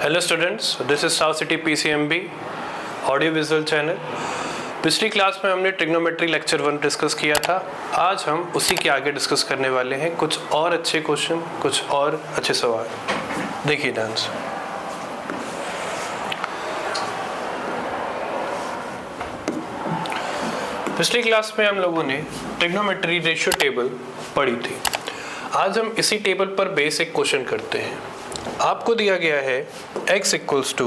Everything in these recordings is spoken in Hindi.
Hello students, this is south city PCMB audio visual channel. पिछली क्लास में हमने ट्रिग्नोमेट्री लेक्चर 1 डिस्कस किया था। आज हम उसी के आगे डिस्कस करने वाले हैं कुछ और अच्छे क्वेश्चन, कुछ और अच्छे सवाल। देखिए ध्यान से। पिछली क्लास में हम लोगों ने ट्रिग्नोमेट्री रेशियो टेबल पढ़ी थी। आज हम इसी टेबल पर बेस एक क्वेश्चन करते हैं। आपको दिया गया है x equals to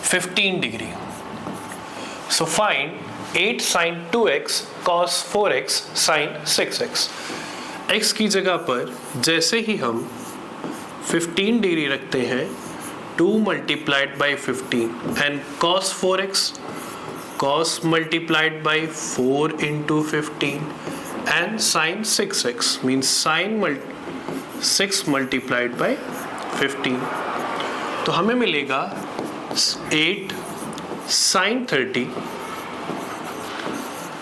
15 degree. So find 8 sin 2x cos 4x sin 6x। x की जगह पर जैसे ही हम 15 डिग्री रखते हैं 2 multiplied by 15 and cos 4x cos multiplied by 4 into 15 and sin 6x means sin 6 multiplied by 15। तो हमें मिलेगा 8 sin 30,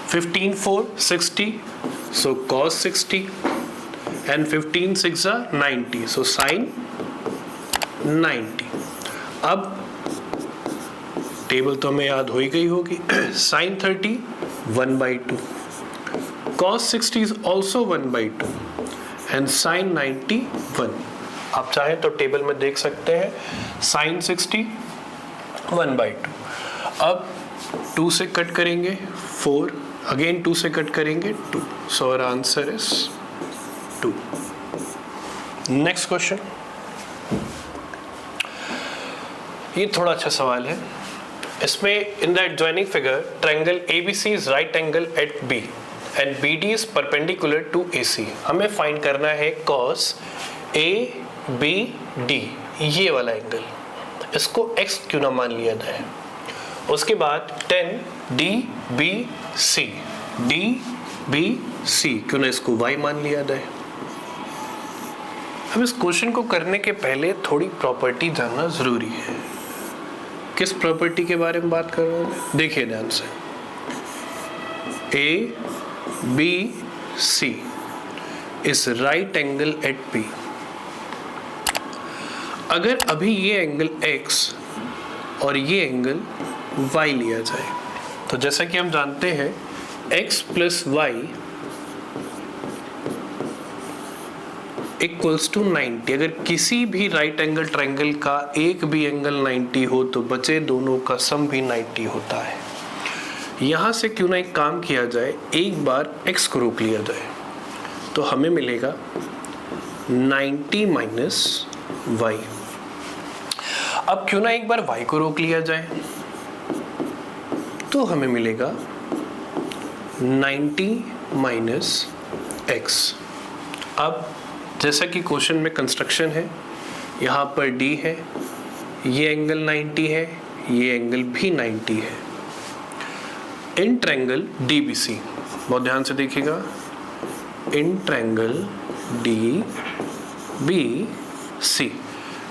15 4 60 so cos 60 and 15 6 are 90 so sin 90। अब टेबल तो हमें याद हो ही गई होगी। sin 30 1/2, cos 60 is also 1/2 and sin 90 1। आप चाहें तो टेबल में देख सकते हैं sin 60 1/2। अब 2 से कट करेंगे 4, अगेन 2 से कट करेंगे 2, so our answer is 2। Next question, ये थोड़ा अच्छा सवाल है। इसमें in the adjoining figure triangle ABC is right angle at B and BD is perpendicular to AC। हमें फाइंड करना है cos ABD, ये वाला एंगल, इसको x क्यों ना मान लिया जाए। उसके बाद 10 DBC, DBC क्यों ना इसको y मान लिया जाए। अब इस क्वेश्चन को करने के पहले थोड़ी प्रॉपर्टी जानना जरूरी है। किस प्रॉपर्टी के बारे में बात कर रहा हूँ, देखिए ध्यान से। ABC is right angle at B। अगर अभी ये एंगल X और ये एंगल Y लिया जाए तो जैसा कि हम जानते हैं X plus Y equals to 90। अगर किसी भी राइट एंगल ट्रायंगल का एक भी एंगल 90 हो तो बचे दोनों का सम भी 90 होता है। यहां से क्यों ना एक काम किया जाए, एक बार x को रोक लिया जाए तो हमें मिलेगा 90 माइनस y। अब क्यों ना एक बार y को रोक लिया जाए तो हमें मिलेगा 90 माइनस x। अब जैसा कि क्वेश्चन में कंस्ट्रक्शन है, यहाँ पर D है, ये एंगल 90 है, ये एंगल भी 90 है। इन ट्रायंगल DBC, बहुत ध्यान से देखिएगा, इन ट्रायंगल DBC,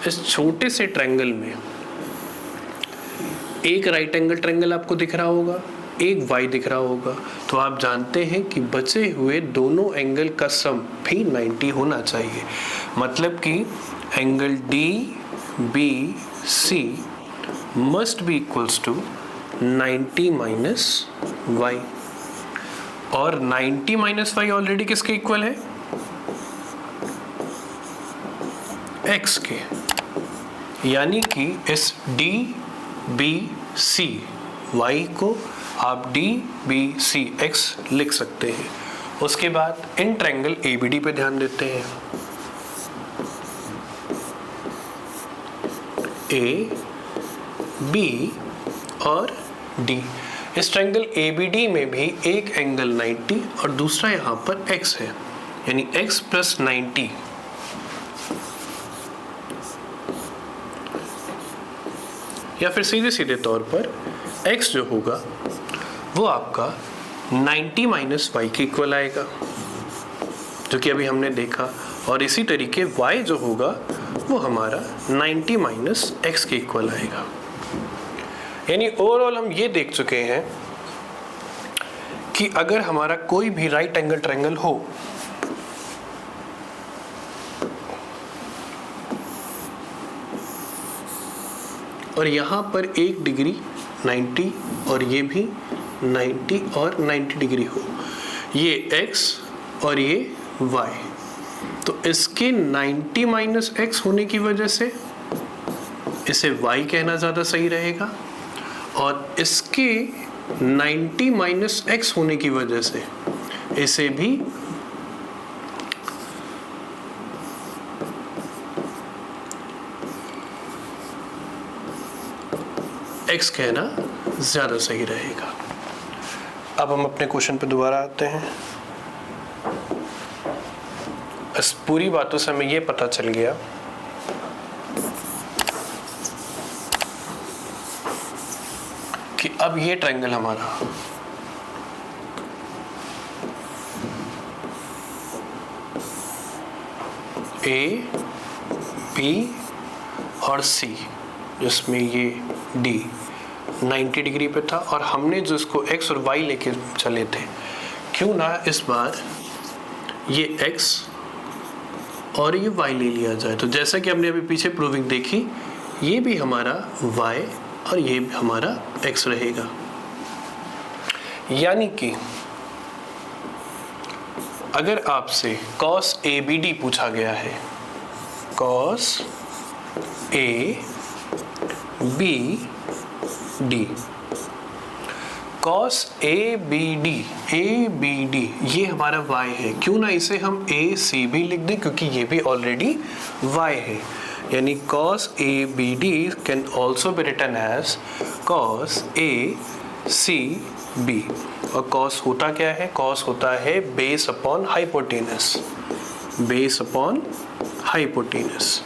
इस छोटे से ट्रायंगल में एक राइट एंगल ट्रायंगल आपको दिख रहा होगा, एक y दिख रहा होगा, तो आप जानते हैं कि बचे हुए दोनों एंगल का सम भी 90 होना चाहिए। मतलब कि angle DBC must be equals to 90 minus y। और 90 माइनस y ऑलरेडी किसके इक्वल है, x के। यानी कि इस DBC y को आप DBC x लिख सकते हैं। उसके बाद इन ट्रायंगल ABD पे ध्यान देते हैं। A, B और D, इस ट्रायंगल ABD में भी एक एंगल 90 और दूसरा यहाँ पर x है, यानी x प्लस 90। या फिर सीधे सीधे तौर पर x जो होगा वो आपका 90 माइनस y के इक्वल आएगा, जो कि अभी हमने देखा। और इसी तरीके y जो होगा वो हमारा 90 माइनस x के इक्वल आएगा। यानी ओवरऑल हम ये देख चुके हैं कि अगर हमारा कोई भी राइट एंगल ट्रायंगल हो और यहाँ पर 1 डिग्री 90 और ये भी 90 और 90 डिग्री हो, ये x और ये y, तो इसके 90 माइनस x होने की वजह से इसे y कहना ज़्यादा सही रहेगा, और इसके 90 माइनस x होने की वजह से इसे भी x कहना ज़्यादा सही रहेगा। अब हम अपने क्वेश्चन पे दोबारा आते हैं। इस पूरी बातों से हमें ये पता चल गया कि अब ये ट्रायंगल हमारा ए, बी और सी, जिसमें ये डी 90 डिग्री पे था और हमने जो इसको x और y लेके चले थे, क्यों ना इस बार ये x और ये y ले लिया जाए। तो जैसा कि हमने अभी पीछे प्रूविंग देखी, ये भी हमारा y और ये भी हमारा x रहेगा। यानी कि अगर आपसे cos ABD पूछा गया है, cos ABD, cos ABD ये हमारा y है, क्यों ना इसे हम ACB लिख दें, क्योंकि ये भी ऑलरेडी y है। यानी cos ABD can also be written as cos ACB। और cos होता क्या है? cos होता है base upon hypotenuse, base upon hypotenuse,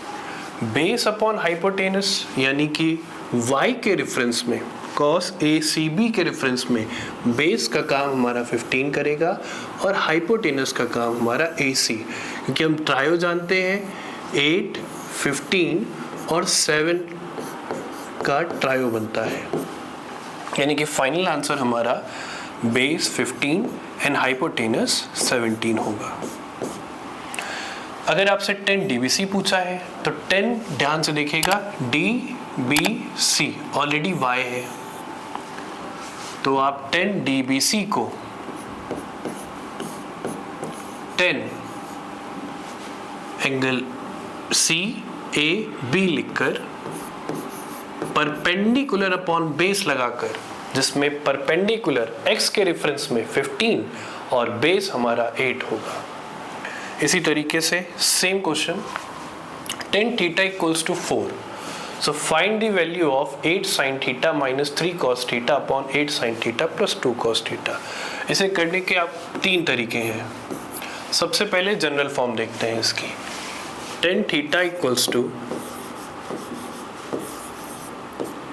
base upon hypotenuse, यानी कि y के रेफरेंस में, cos ACB के रेफरेंस में बेस का काम हमारा 15 करेगा और हाइपोटेनस का काम हमारा AC, क्योंकि हम ट्रायो जानते हैं 8, 15 और 7 का ट्रायो बनता है। यानी कि फाइनल आंसर हमारा बेस 15 एंड हाइपोटेनस 17 होगा। अगर आपसे 10 DBC पूछा है तो 10 ध्यान से देखिएगा, DBC ऑलरेडी y है, तो आप 10 DBC को 10 एंगल CAB लिखकर परपेंडिकुलर अपॉन बेस लगाकर, जिसमें परपेंडिकुलर x के रेफरेंस में 15 और बेस हमारा 8 होगा। इसी तरीके से same question, tan theta equals to 4, so find the value of 8 sin theta minus 3 cos theta upon 8 sin theta plus 2 cos theta। इसे करने के आप 3 तरीके हैं। सबसे पहले जनरल फॉर्म देखते हैं इसकी, tan theta equals to,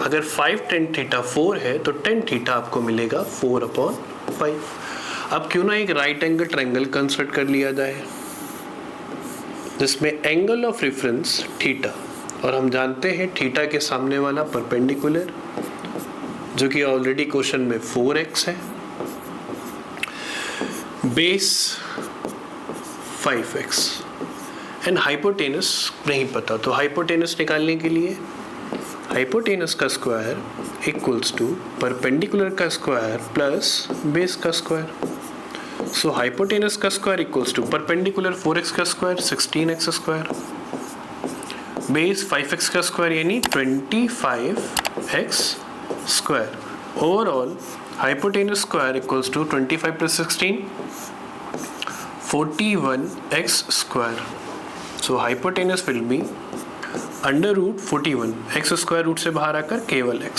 अगर 5 tan theta 4 है तो tan theta आपको मिलेगा 4/5। अब क्यों ना एक राइट एंगल ट्रायंगल कंस्ट्रक्ट कर लिया जाए, जिसमें एंगल ऑफ रेफरेंस थीटा, और हम जानते हैं थीटा के सामने वाला परपेंडिकुलर, जो कि ऑलरेडी क्वेश्चन में 4x है, बेस 5x एंड हाइपोटेनस नहीं पता, तो हाइपोटेनस निकालने के लिए हाइपोटेनस का स्क्वायर इक्वल्स टू परपेंडिकुलर का स्क्वायर प्लस बेस का स्क्वायर। सो हाइपोटेनस का square equals to perpendicular 4x का square 16x square, base 5x का स्क्वायर यानी 25x square. Overall hypotenuse square equals to 25 plus 16 41x square. So hypotenuse will be under root 41, x square root से बाहर आकर केवल x,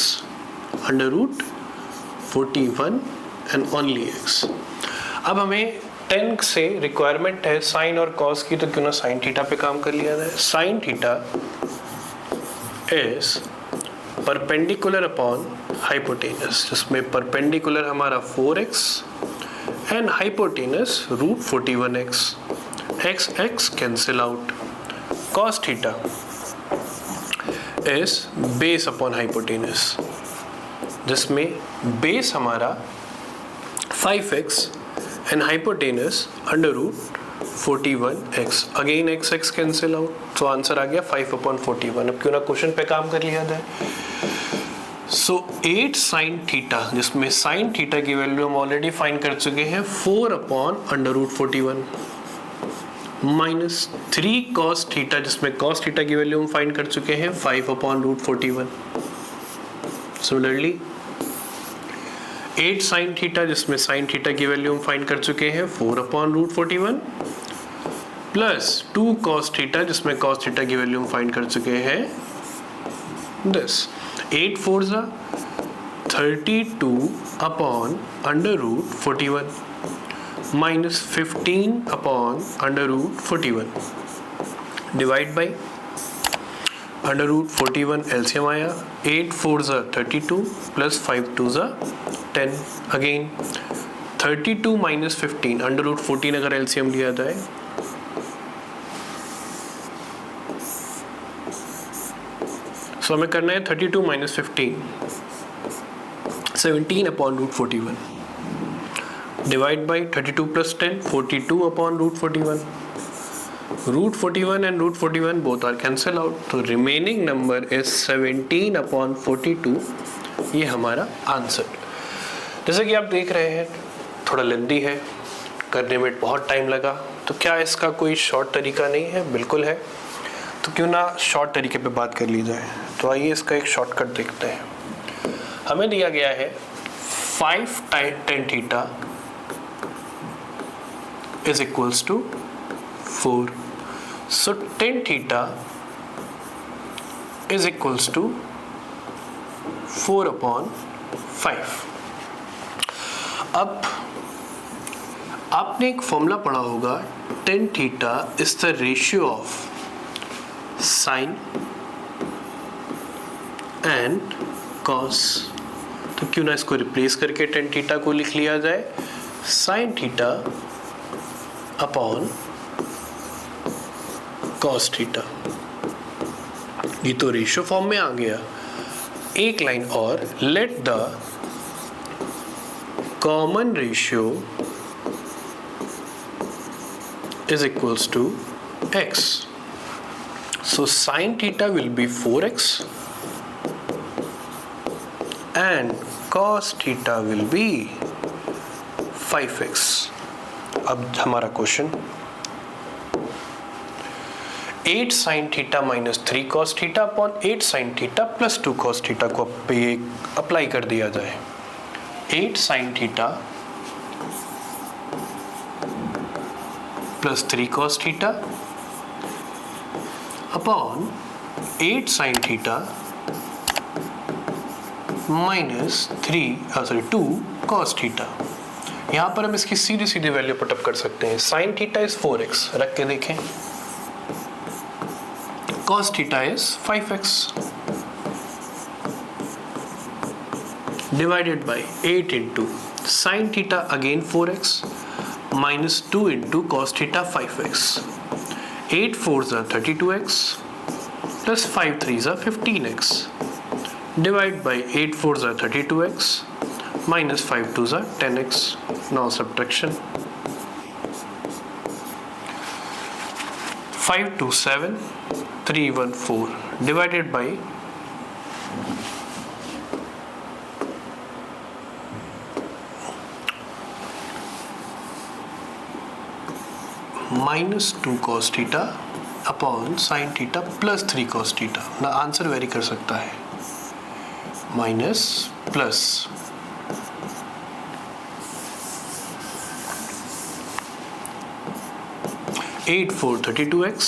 under root 41 and only x। अब हमें 10 से रिक्वायरमेंट है साइन और कॉस की, तो क्यों ना साइन थीटा पे काम कर लिया जाए। Sine theta is perpendicular upon hypotenuse, जिसमें परपेंडिकुलर हमारा 4x and hypotenuse root 41x, x cancel out. Cos theta is base upon hypotenuse, जिसमें बेस हमारा 5x and hypotenuse under root 41x, again x cancel out, तो आंसर आ गया 5/41। अब क्यों ना क्वेश्चन पे काम कर लिया जाए। सो 8 साइन थीटा, जिसमें साइन थीटा की वैल्यू हम ऑलरेडी फाइंड कर चुके हैं 4/√41, माइनस 3 कॉस थीटा, जिसमें कॉस थीटा की वैल्यू हम फाइंड कर चुके हैं 5/√41। सिमिलरली 8 साइन थीटा, जिसमें साइन थीटा की वैल्यू हम फाइंड कर चुके हैं 4/√41, प्लस 2 कॉस थीटा, जिसमें कॉस थीटा की वैल्यू हम फाइंड कर चुके हैं दिस 8 4 जा 32/√41 माइनस 15/√41 डिवाइड बाई √41 एलसीएम आया, 8 4 जा 32 प्लस 5 2 जा 10, अगेन 32 माइनस 15 √14 अगर एलसीएम लिया जाए सो हमें करना है 32 minus 15 17/√41 divide by 32 plus 10 42/√41। √41 and √41 both are cancel out, तो remaining number is 17/42। ये हमारा आंसर। जैसे कि आप देख रहे हैं थोड़ा लेंदी है, करने में बहुत टाइम लगा, तो क्या इसका कोई शॉर्ट तरीका नहीं है? बिल्कुल है। तो क्यों ना शॉर्ट तरीके पे बात कर ली जाए। तो आइए इसका एक शॉर्टकट देखते हैं। हमें दिया गया है 5 tan theta is equals to 4. So tan theta is equals to 4/5. अब आपने एक फॉर्मूला पढ़ा होगा, tan theta is the ratio of sin and cos। तो क्यों ना इसको रिप्लेस करके tan theta को लिख लिया जाए sin theta upon cos theta. ये तो रेशियो फॉर्म में आ गया। एक लाइन और, let the common ratio is equals to x। So sine theta will be 4x and cos theta will be 5x। अब हमारा question 8 sine theta minus 3 cos theta upon 8 sine theta plus 2 cos theta को अप्लाई कर दिया जाए। 8 sine theta plus 3 cos theta upon 8 sine theta minus 2 cos theta. यहाँ पर हम इसकी सीधी सीधी वैल्यू पुटअप कर सकते हैं। साइन थीटा इज 4x, रख के देखें। cos theta is 5x divided by 8 into sin theta again 4x minus 2 into cos theta 5x। 8 4s are 32x plus 5 3s are 15x divide by 8 4s are 32x minus 5 2s are 10x। Now subtraction 5 2 7 3 1 4 divided by minus 2 cos theta upon sin theta plus 3 cos theta। ना आंसर वेरी कर सकता है, minus plus 8 4 32x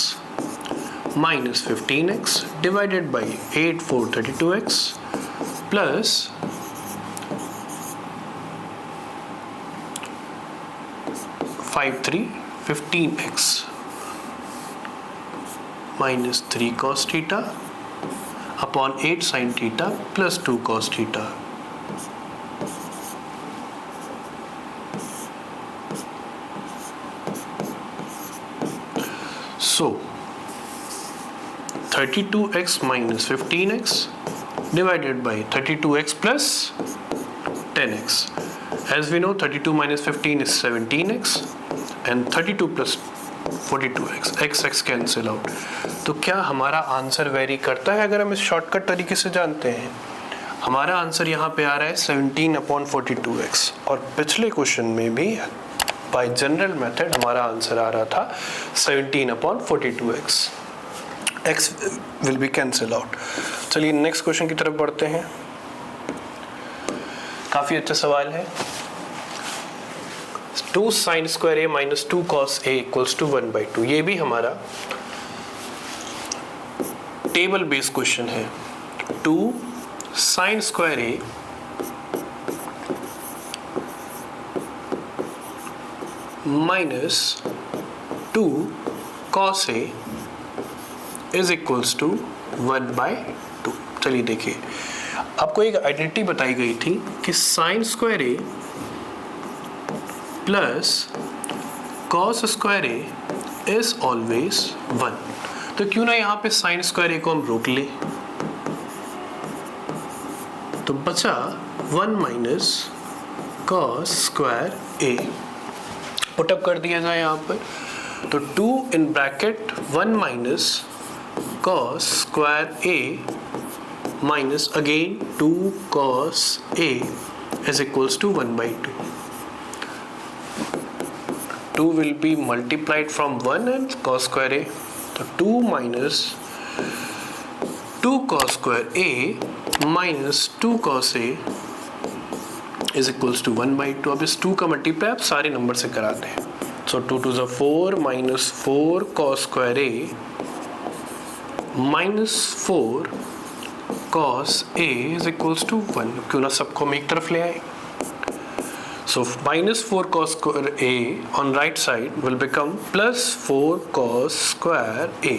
minus 15x divided by 8 4 32x plus 5 3 15x minus 3 cos theta upon 8 sin theta plus 2 cos theta। So 32x minus 15x divided by 32x plus 10x। As we know 32 minus 15 is 17x and 32 plus 42x, x cancel out। तो क्या हमारा आंसर वेरी करता है अगर हम इस शॉर्टकट तरीके से जानते हैं? हमारा आंसर यहाँ पे आ रहा है 17/42x, और पिछले क्वेश्चन में भी बाय जनरल मेथड हमारा आंसर आ रहा था 17/42x. x will be cancel out. चलिए नेक्स्ट क्वेश्चन की तरफ बढ़ते हैं. काफी अच्छा सवाल है. 2 sin square a minus 2 cos a equals to 1/2. ये भी हमारा टेबल बेस्ड क्वेश्चन है. 2 sin square a minus 2 cos a is equals to 1/2. चलिए देखिए, आपको एक आइडेंटिटी बताई गई थी कि sin square a plus cos square a is always 1. तो क्यों ना यहाँ पे sin square a को हम रोक ले, तो बचा 1 minus cos square a. Put up कर दिया जाए यहाँ पर, तो 2 in bracket 1 minus cos square a minus again 2 cos a is equals to 1/2. 2 will be multiplied from 1 and cos square a. तो 2 minus 2 cos square a minus 2 cos a is equals to 1/2. अब इस 2 का मल्टीप्लाई आप सारे नंबर से करा दें. So 2 to the 4 minus 4 cos square a minus 4 cos a is equals to 1. क्यों ना सबको हम एक तरफ ले आए. So minus 4 cos square a on right side will become plus 4 cos square a.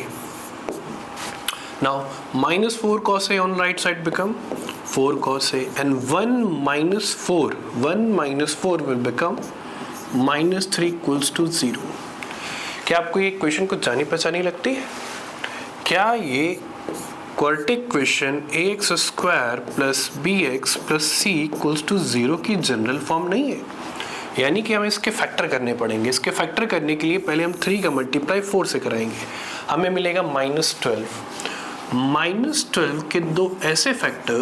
Now minus 4 cos a on right side become 4 cos a, and 1 minus 4 will become minus 3 equals to 0. क्या आपको ये क्वेश्चन कुछ जानी पहचानी लगती है? क्या ये quadratic question ax square plus bx plus c equals to 0 की जनरल फॉर्म नहीं है? यानी कि हमें इसके फैक्टर करने पड़ेंगे. इसके फैक्टर करने के लिए पहले हम 3 का मल्टीप्लाई 4 से कराएंगे. हमें मिलेगा -12. -12 के दो ऐसे फैक्टर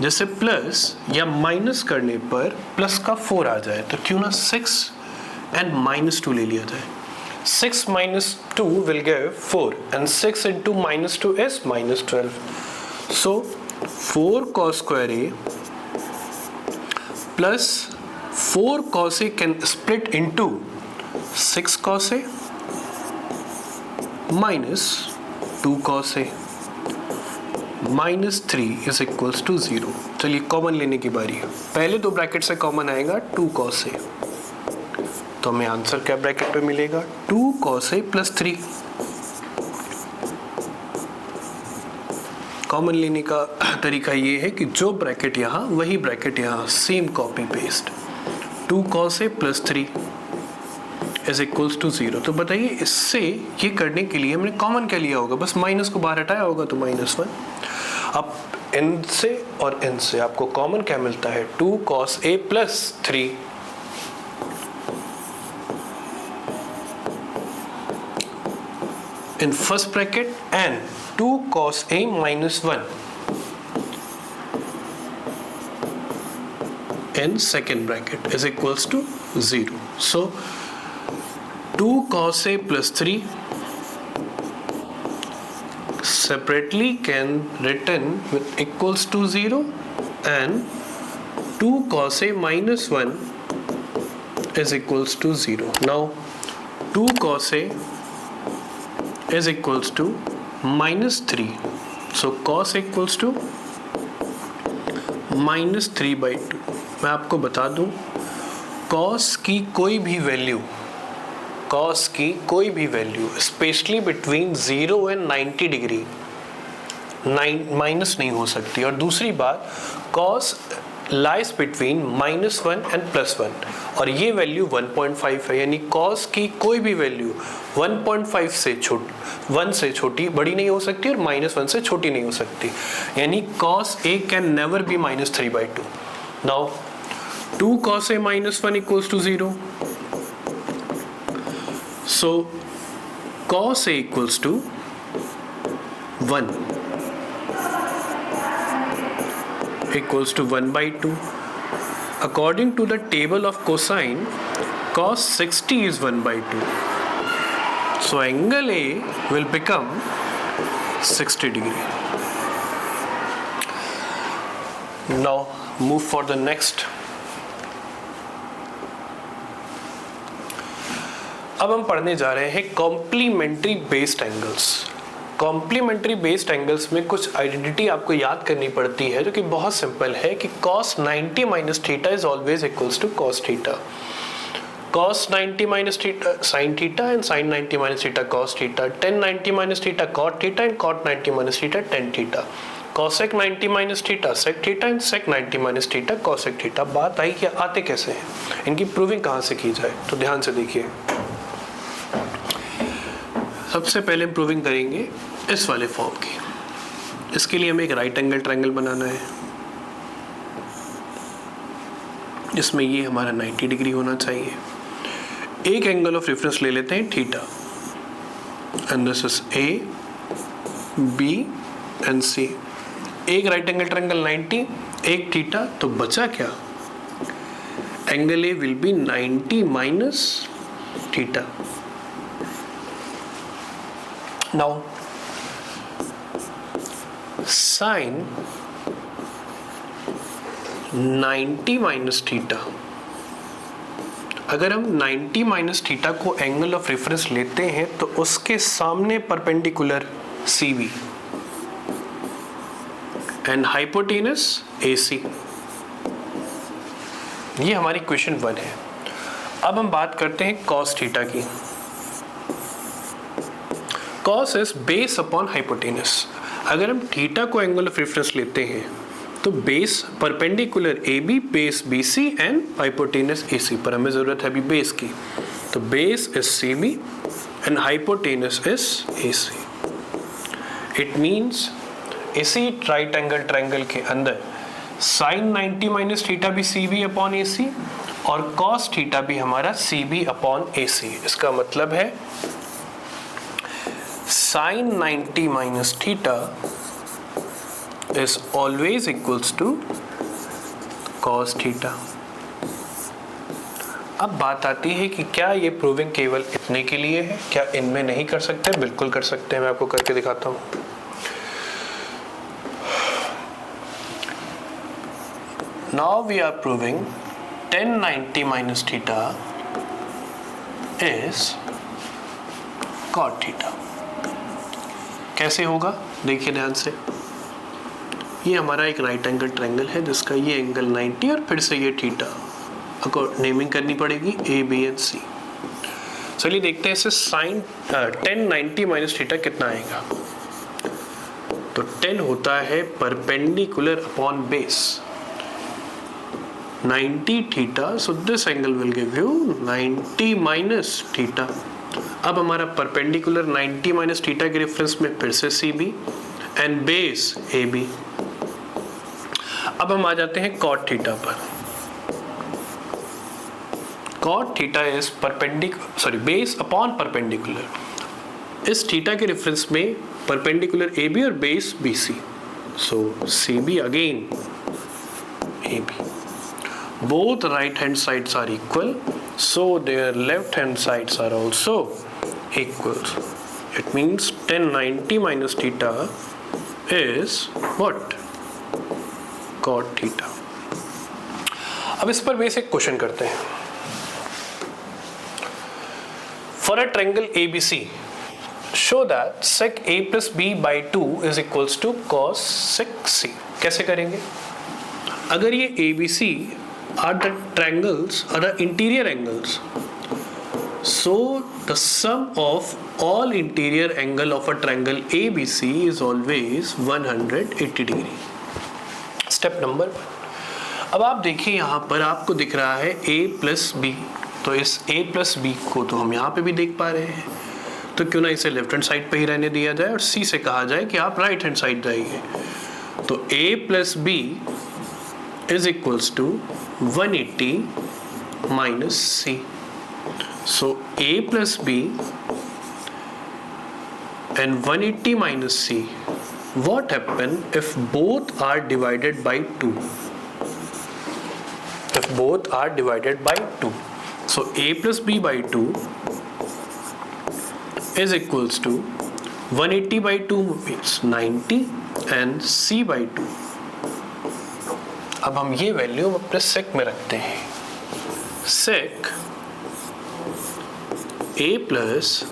जैसे प्लस या माइनस करने पर प्लस का 4 आ जाए, तो क्यों ना 6 एंड -2 ले लिया जाए. 6 minus 2 will give 4, and 6 into -2 is -12. So 4 cos square a plus 4 cos a can split into 6 cos a minus 2 cos a minus 3 is equals to 0. चलिए कॉमन लेने की बारी है. पहले दो ब्रैकेट से कॉमन आएगा 2 cos a, तो हमें आंसर क्या ब्रैकेट पे मिलेगा 2 cos a प्लस 3. कॉमन लेने का तरीका ये है कि जो ब्रैकेट यहाँ वही ब्रैकेट यहाँ, same copy paste. 2 cos a plus 3 is equals to 0. तो बताइए इससे ये करने के लिए हमने कॉमन क्या लिया होगा? बस माइनस को बाहर हटाया होगा तो -1. अब इन से और इन से आपको कॉमन क्या मिलता है? 2 cos a plus 3. in first bracket and 2 cos a minus 1 in second bracket is equals to 0. So 2 cos a plus 3 separately can written with equals to 0, and 2 cos a minus 1 is equals to 0. Now 2 cos a is equals to minus 3. So cos equals to minus 3/2. मैं आपको बता दूं, cos की कोई भी value specially between 0 and 90 degree minus नहीं हो सकती. और दूसरी बात, cos लाइज बिटवीन -1 एंड +1, और ये वैल्यू 1.5 है. यानी cos की कोई भी वैल्यू 1.5 से 1 से छोटी बड़ी नहीं हो सकती और -1 से छोटी नहीं हो सकती. यानी cos a can never be -3/2. Now 2 cos a minus 1 equals to 0. So cos a equals to 1. equals to 1/2. According to the table of cosine, cos 60 is 1/2. So angle A will become 60 degree. Now move for the next. अब हम पढ़ने जा रहे हैं complementary based angles. Complementary based angles में कुछ आइडेंटिटी आपको याद करनी पड़ती है जो कि बहुत सिंपल है कि cos 90 minus theta is always equals to cos theta. Cos 90 minus theta sin theta and sin 90 minus theta cos theta. Tan 90 minus theta cot theta and cot 90 minus theta tan theta. Cosec 90 minus theta sec theta and sec 90 minus theta cosec theta. बात आई कि आते कैसे हैं, इनकी प्रूविंग कहाँ से की जाए, तो ध्यान से देखिए। सबसे पहले हम प्रूविंग करेंगे इस वाले फॉर्म की। इसके लिए हमें एक राइट एंगल ट्रायंगल बनाना है जिसमें ये हमारा 90 डिग्री होना चाहिए। एक एंगल ऑफ रेफरेंस ले लेते हैं theta, and this is A B and C. एक राइट एंगल ट्रायंगल 90, एक थीटा, तो बचा क्या? Angle A will be 90 minus theta. Now sin 90 minus theta, अगर हम 90 माइनस थीटा को एंगल ऑफ रेफरेंस लेते हैं तो उसके सामने perpendicular CV and hypotenuse AC। ये हमारी क्वेश्चन 1 है। अब हम बात करते हैं cos थीटा की। cos is base upon hypotenuse. अगर हम थीटा को एंगल ऑफ रेफरेंस लेते हैं तो base perpendicular AB, base BC and hypotenuse AC, पर हमें जरूरत है अभी बेस की, तो base is CB and hypotenuse is AC। It means इसी राइट एंगल ट्रायंगल के अंदर sin 90 माइनस थीटा भी CB अपॉन AC और cos थीटा भी हमारा CB अपॉन AC। इसका मतलब है sin 90 minus theta is always equals to cos theta। अब बात आती है कि क्या ये प्रूविंग केवल इतने के लिए है, क्या इनमें नहीं कर सकते? बिल्कुल कर सकते हैं, मैं आपको करके दिखाता हूं। Now we are proving tan 90 minus theta is cot theta। कैसे होगा देखिए ध्यान से। ये हमारा एक राइट एंगल ट्रायंगल है जिसका ये एंगल 90 और फिर से ये थीटा, अगर नेमिंग करनी पड़ेगी A, B एंड C। चलिए देखते हैं इसे sin tan 90 माइनस थीटा कितना आएगा। तो tan होता है perpendicular upon base 90 theta, so this angle will give you 90 minus theta. अब हमारा परपेंडिकुलर 90 माइनस थीटा के रेफरेंस में फिर से CB एंड बेस AB। अब हम आ जाते हैं cot थीटा पर। cot theta is base upon perpendicular. इस थीटा के रेफरेंस में परपेंडिकुलर AB और base BC, so CB again AB। Both right hand sides are equal, so their left hand sides are also equal. It means tan 90 minus theta is what? Cot theta. अब इस पर बेसिक क्वेश्चन करते हैं। For a triangle ABC, show that sec A plus B by 2 is equals to cos sec C। कैसे करेंगे? अगर ये ABC are the triangles or the interior angles, so the sum of all interior angle of a triangle ABC is always 180 degree। Step number 1। अब आप देखिए यहाँ पर आपको दिख रहा है A प्लस B, तो इस A प्लस B को तो हम यहाँ पे भी देख पा रहे हैं, तो क्यों ना इसे लेफ्ट हैंड साइड पे ही रहने दिया जाए और C से कहा जाए कि आप राइट हैंड साइड जाइए। तो A plus B is equals to 180 minus C। So A plus B and 180 minus C what happen if both are divided by 2? If both are divided by 2, so a plus b by 2 is equals to 180 by 2 means 90 and c by 2. अब हम ये वैल्यू अपने सेक में रखते हैं. सेक a प्लस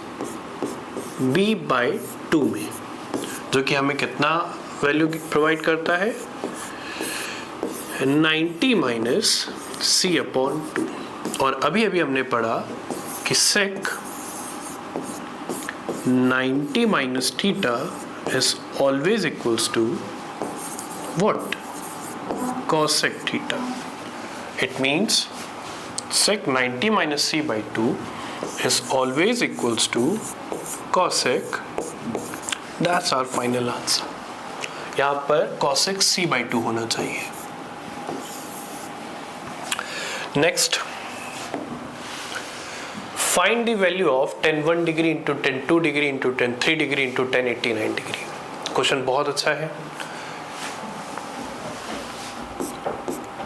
b बाई 2 में, जो कि हमें कितना वैल्यू प्रोवाइड करता है 90 माइनस c अपॉन 2. और अभी अभी हमने पढ़ा कि sec 90 minus theta is always equals to what? cos sec theta. It means sec 90 minus c by 2 is always equals to cos sec. That's our final answer. यहाँ पर cos sec c by 2 होना चाहिए. Next, find the value of tan 1 degree into tan 2 degree into tan 3 degree into tan 89 degree. Question बहुत अच्छा है.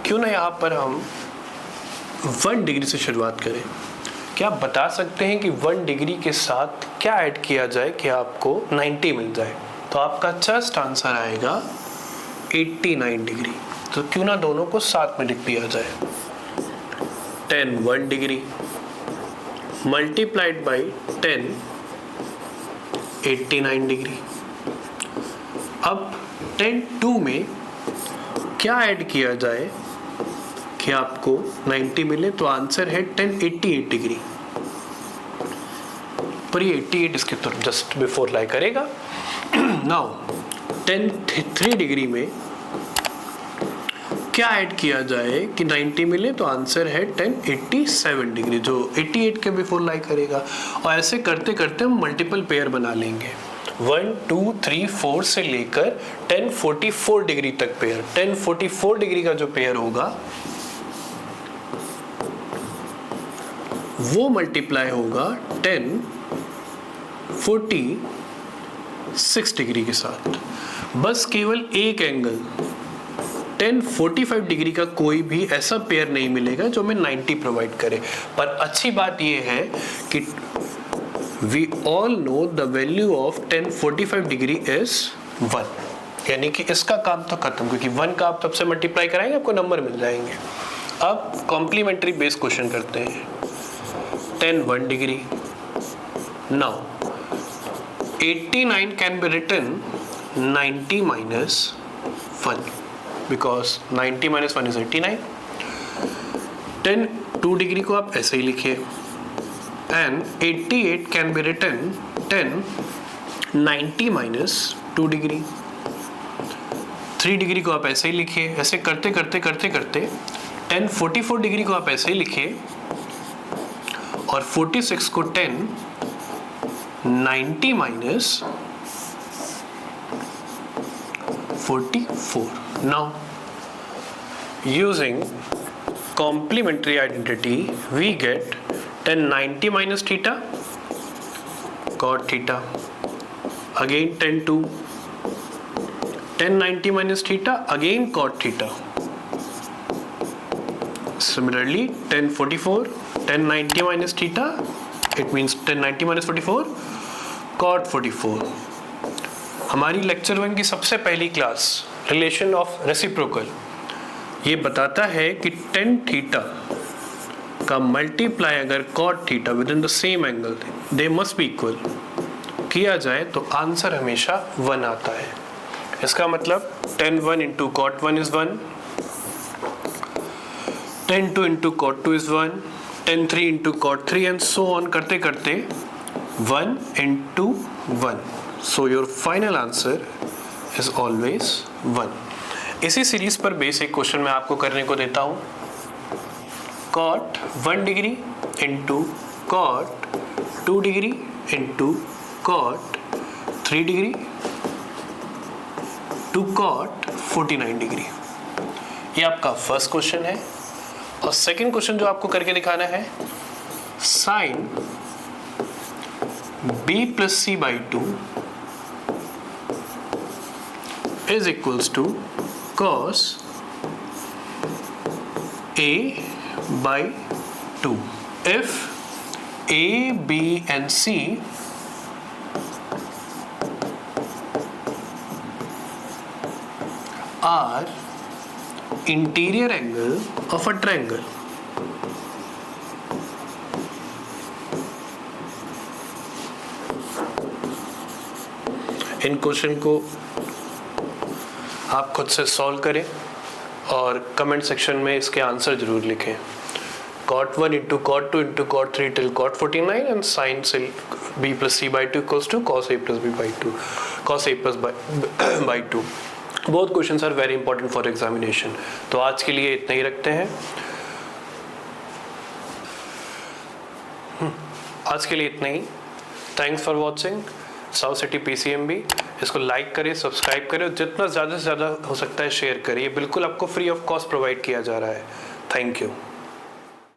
क्यों ना यहाँ पर हम 1 डिग्री से शुरुआत करें. क्या आप बता सकते हैं कि 1 डिग्री के साथ क्या ऐड किया जाए कि आपको 90 मिल जाए? तो आपका जस्ट आंसर आएगा 89 डिग्री. तो क्यों ना दोनों को साथ में लिख दिया जाए. tan 1 degree multiplied by tan 89 degree. अब tan 2 में क्या ऐड किया जाए कि आपको 90 मिले? तो आंसर है tan 88 डिग्री. पर ये 88 इसके तो जस्ट बिफोर लाई करेगा. नाउ tan 3 डिग्री में क्या ऐड किया जाए कि 90 मिले? तो आंसर है tan 87 डिग्री, जो 88 के बिफोर लाई करेगा. और ऐसे करते करते हम मल्टीपल पेयर बना लेंगे. 1, 2, 3, 4 से लेकर tan 44 डिग्री तक पेयर. tan 44 डिग्री का जो पेयर होगा वो मल्टीप्लाई होगा tan 46 डिग्री के साथ. बस केवल एक एंगल tan 45 डिग्री का कोई भी ऐसा पेयर नहीं मिलेगा जो हमें 90 प्रोवाइड करे. पर अच्छी बात ये है कि we all know the value of tan 45 degree is 1. यानी कि इसका काम तो खत्म, क्योंकि 1 का आप तब से मल्टीप्लाई कराएंगे आपको नंबर मिल जाएंगे. अब कॉम्प्लीमेंट्री बेस क्वेश्चन करते हैं. tan 1 degree. Now 89 can be written 90 minus 1 because 90 minus 1 is 89. tan 2 degree को आप ऐसे ही लिखिए. and 88 can be written tan 90 minus 2 degree. 3 degree को आप ऐसे ही लिखिए. ऐसे करते करते करते करते tan 44 डिग्री को आप ऐसे ही लिखिए और 46 को tan 90 minus 44. Now using complementary identity we get tan 90 minus theta cot theta, again tan 2, tan 90 minus theta again cot theta. Similarly tan 44 tan 90 minus theta, it means tan 90 minus 44 cot 44. हमारी लेक्चर 1 की सबसे पहली क्लास रिलेशन ऑफ रेसिप्रोकल ये बताता है कि tan थीटा का मल्टीप्लाई अगर cot theta with in the same angle they must be equal किया जाए तो आंसर हमेशा 1 आता है. इसका मतलब tan 1 into cot 1 is 1, tan 2 into cot 2 is 1, tan 3 into cot 3 and so on करते करते 1 into 1. So your final answer is always 1. इसी सीरीज पर बेस एक क्वेश्चन मैं आपको करने को देता हूँ. cot 1 degree into cot 2 degree into cot 3 degree to cot 49 degree. ये आपका फर्स्ट क्वेश्चन है. और सेकंड क्वेश्चन जो आपको करके दिखाना है sine b plus C by 2 is equals to cos a by 2 if a, b and c are interior angle of a triangle. In question को आप खुद से सॉल्व करें और कमेंट सेक्शन में इसके आंसर जरूर लिखें. cot 1 into cot 2 into cot 3 till cot 49 and sin b plus c by 2 equals to cos a plus b by 2, cos a plus by 2. Both questions are very important for examination. तो आज के लिए इतना ही रखते हैं. आज के लिए इतना ही. Thanks for watching South City PCMB. इसको लाइक करें, सब्सक्राइब करें और जितना ज़्यादा से ज़्यादा हो सकता है शेयर करें. ये बिल्कुल आपको फ्री ऑफ कॉस्ट प्रोवाइड किया जा रहा है. Thank you.